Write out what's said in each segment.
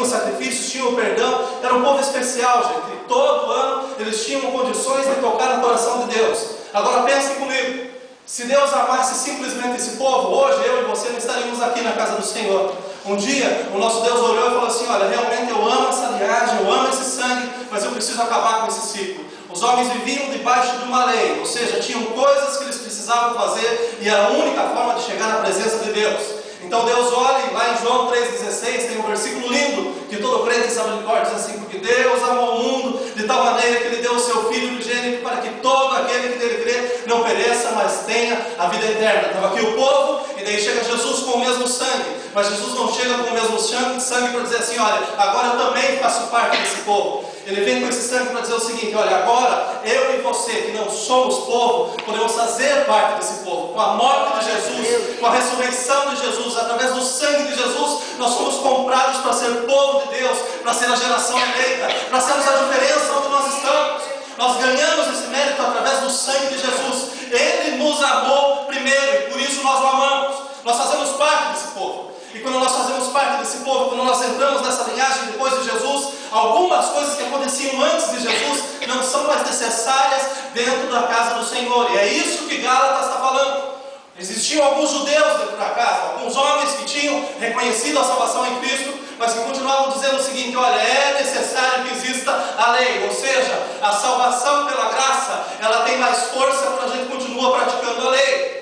os sacrifícios, tinham o perdão, era um povo especial, gente, e todo ano eles tinham condições de tocar no coração de Deus. Agora pensem comigo, se Deus amasse simplesmente esse povo, hoje eu e você não estaríamos aqui na casa do Senhor. Um dia o nosso Deus olhou e falou assim: olha, realmente eu amo essa linhagem, eu amo esse sangue, mas eu preciso acabar com esse ciclo. Os homens viviam debaixo de uma lei, ou seja, tinham coisas que eles precisavam fazer e era a única forma de chegar na presença de Deus. Então Deus olha, e lá em João 3,16 tem um versículo lindo que todo crente sabe de cor, diz assim: porque Deus amou o mundo de tal maneira que Ele deu o seu Filho unigênito para que todo aquele que nele crê não pereça, mas tenha a vida eterna. Estava aqui o povo, e daí chega Jesus com o mesmo sangue, mas Jesus não chega com o mesmo sangue para dizer assim: olha, agora eu também faço parte desse povo. Ele vem com esse sangue para dizer o seguinte: olha, agora eu e você que não somos povo, podemos fazer parte desse povo. Com a morte de Jesus, com a ressurreição de Jesus, através do sangue de Jesus, nós somos comprados para ser povo de Deus, para ser a geração eleita, para sermos a diferença onde nós estamos. Nós ganhamos esse mérito através do sangue de Jesus. Ele nos amou primeiro e por isso nós o amamos. Nós fazemos parte desse povo. E quando nós fazemos parte desse povo, quando nós entramos nessa linhagem depois de Jesus, algumas coisas que aconteciam antes de Jesus não são mais necessárias dentro da casa do Senhor. E é isso que Gálatas está falando. Existiam alguns judeus dentro da casa, alguns homens que tinham reconhecido a salvação em Cristo, mas que continuavam dizendo o seguinte: olha, é necessário que exista a lei, ou seja, a salvação pela graça, ela tem mais força quando a gente continua praticando a lei.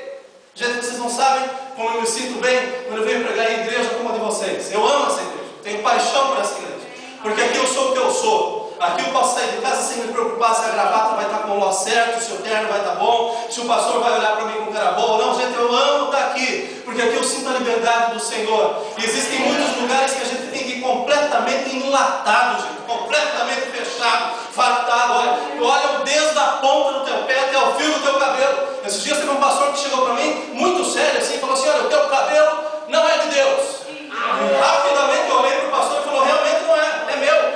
Gente, vocês não sabem como eu me sinto bem quando eu venho pregar em igreja como a de vocês. Eu amo essa igreja, tenho paixão por essa igreja, porque aqui eu sou o que eu sou. Aqui eu posso sair de casa sem me preocupar se a gravata vai estar com o nó certo, se o terno vai estar bom, se o pastor vai olhar para mim com cara boa. Não, gente, eu amo estar aqui, porque aqui eu sinto a liberdade do Senhor. E existem muitos lugares que a gente tem que ir completamente enlatado, gente, completamente fechado, fartado. Olha desde a ponta do teu pé até o fio do teu cabelo. Esses dias teve um pastor que chegou para mim, muito sério assim, e falou assim: olha, o teu cabelo não é de Deus. E rapidamente eu olhei para o pastor e falou: realmente não é, é meu.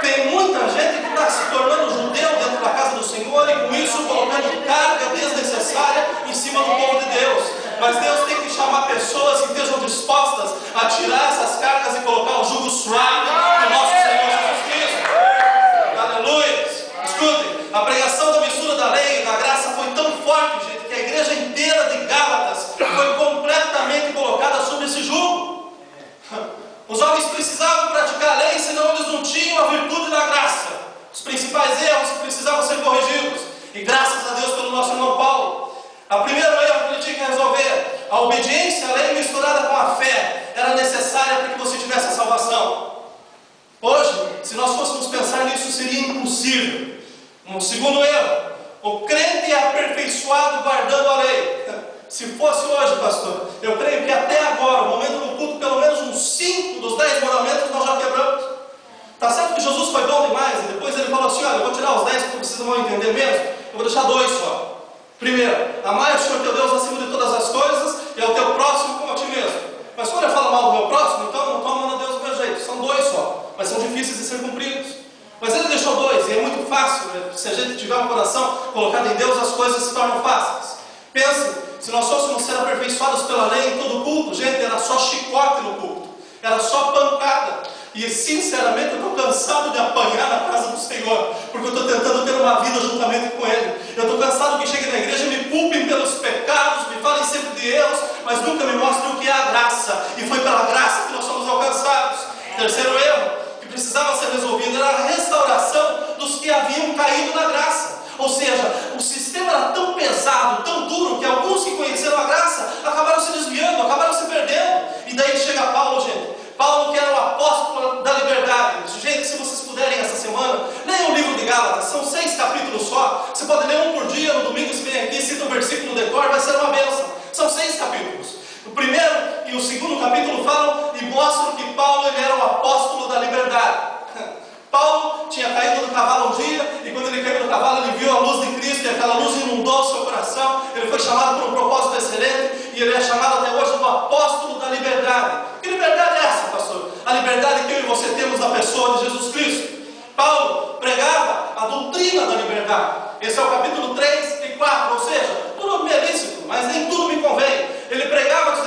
Tem muita gente que está se tornando judeu dentro da casa do Senhor e com isso colocando carga desnecessária em cima do povo de Deus. Mas Deus tem que chamar pessoas que estejam dispostas a tirar essas cargas e colocar o jugo suave do nosso Senhor Jesus Cristo. Aleluia! Escutem, a pregação da mistura da lei e da graça foi tão forte, gente, que a igreja inteira de Gálatas foi completamente colocada sob esse jugo. Os homens precisavam praticar a lei, senão eles não tinham a virtude da graça. Os principais erros que precisavam ser corrigidos. E graças a Deus pelo nosso irmão Paulo. O primeiro erro que ele tinha que resolver: a obediência à lei misturada com a fé era necessária para que você tivesse a salvação. Hoje, se nós fôssemos pensar nisso, seria impossível. Um segundo erro: o crente é aperfeiçoado guardando a lei. Se fosse hoje, pastor, eu creio que até agora, no momento do culto, pelo menos uns 5 dos 10 mandamentos nós já quebramos. Está certo que Jesus foi bom demais, e depois ele falou assim: olha, eu vou tirar os 10 porque vocês vão entender mesmo, eu vou deixar 2 só. Primeiro, amar o Senhor teu Deus acima de todas as coisas e ao teu próximo como a ti mesmo. Mas quando eu falo mal do meu próximo, então não estou amando a Deus do meu jeito. São 2 só, mas são difíceis de ser cumpridos. Mas ele deixou 2, e é muito fácil, né? Se a gente tiver um coração colocado em Deus, as coisas se tornam fáceis. Pensem, se nós fôssemos ser aperfeiçoados pela lei em todo culto, gente, era só chicote no culto, era só pancada. E sinceramente eu estou cansado de apanhar na casa do Senhor, porque eu estou tentando ter uma vida juntamente com Ele. Eu estou cansado que cheguem na igreja e me culpem pelos pecados, me falem sempre de erros, mas nunca me mostrem o que é a graça. E foi pela graça que nós somos alcançados. Terceiro erro que precisava ser resolvido era a restauração dos que haviam caído na graça. Ou seja, o sistema era tão pesado, tão duro, que alguns que conheceram a graça acabaram se desviando, acabaram se perdendo. E daí chega Paulo, gente. Paulo, que era o apóstolo da liberdade. Gente, se vocês puderem essa semana, leiam o livro de Gálatas, são 6 capítulos só. Você pode ler um por dia, no domingo se vem aqui, cita um versículo no decor, vai ser uma bênção. São 6 capítulos. O primeiro e o segundo capítulo falam e mostram que Paulo ele era o apóstolo da liberdade. Paulo tinha caído do cavalo um dia, e quando ele caiu do cavalo, ele viu a luz de Cristo, e aquela luz inundou o seu coração. Ele foi chamado por um propósito excelente, e ele é chamado até hoje do apóstolo da liberdade. Que liberdade é essa, pastor? A liberdade que eu e você temos na pessoa de Jesus Cristo. Paulo pregava a doutrina da liberdade. Esse é o capítulo 3 e 4, ou seja, tudo me é lícito, mas nem tudo me convém. Ele pregava que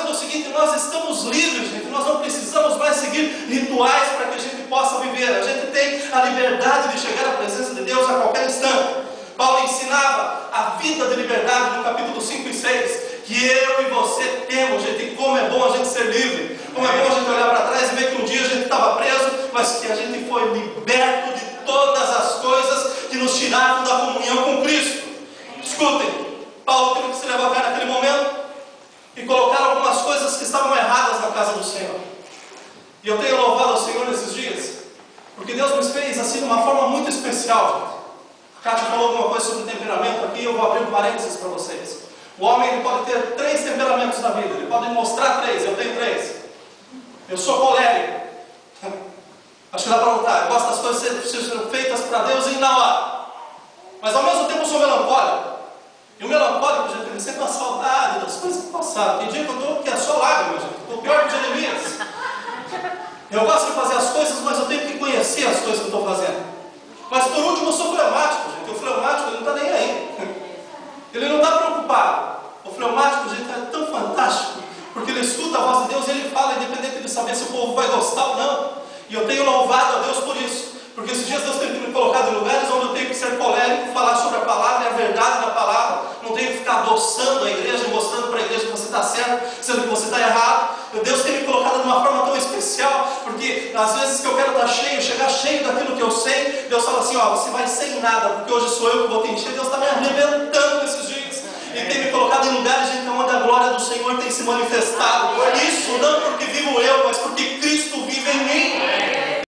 somos livres, gente. Nós não precisamos mais seguir rituais para que a gente possa viver. A gente tem a liberdade de chegar à presença de Deus a qualquer instante. Paulo ensinava a vida de liberdade no capítulo 5 e 6, que eu e você temos, gente. E como é bom a gente ser livre, como é bom a gente olhar para trás e ver que um dia a gente estava preso, mas que a gente foi liberto de todas as coisas que nos tiravam da comunhão com Cristo. Escutem, Paulo teve que se levantar naquele momento e colocar algumas coisas que estavam erradas na casa do Senhor. E eu tenho louvado ao Senhor nesses dias, porque Deus nos fez assim de uma forma muito especial, gente. Cátia falou alguma coisa sobre temperamento aqui, eu vou abrir um parênteses para vocês. O homem ele pode ter 3 temperamentos na vida, ele pode mostrar 3, eu tenho 3. Eu sou colérico, acho que dá para lutar, eu gosto das coisas serem feitas para Deus e na hora, mas ao mesmo tempo eu sou melancólico. E o melancólico, gente, ele sempre uma saudade das coisas que passaram. Tem dia que eu estou que é só lágrima, gente, estou pior que Jeremias. Eu gosto de fazer as coisas, mas eu tenho que conhecer as coisas que eu estou fazendo. Mas por último eu sou fleumático, gente. O fleumático ele não está nem aí. Ele não está preocupado. O fleumático, gente, é tão fantástico, porque ele escuta a voz de Deus e ele fala, independente de saber se o povo vai gostar ou não. E eu tenho louvado a Deus por isso. Porque esses dias Deus tem me colocado em lugares onde eu tenho que ser colérico, falar sobre a palavra e a verdade da palavra. Não tenho que ficar adoçando a igreja, mostrando para a igreja que você está certo, sendo que você está errado. Deus tem me colocado de uma forma tão especial, porque às vezes que eu quero estar cheio, chegar cheio daquilo que eu sei, Deus fala assim, ó, você vai sem nada, porque hoje sou eu que vou te encher. Deus está me arrebentando nesses dias. E tem me colocado em lugares, gente, onde a glória do Senhor tem se manifestado. Isso não porque vivo eu, mas porque Cristo vive em mim.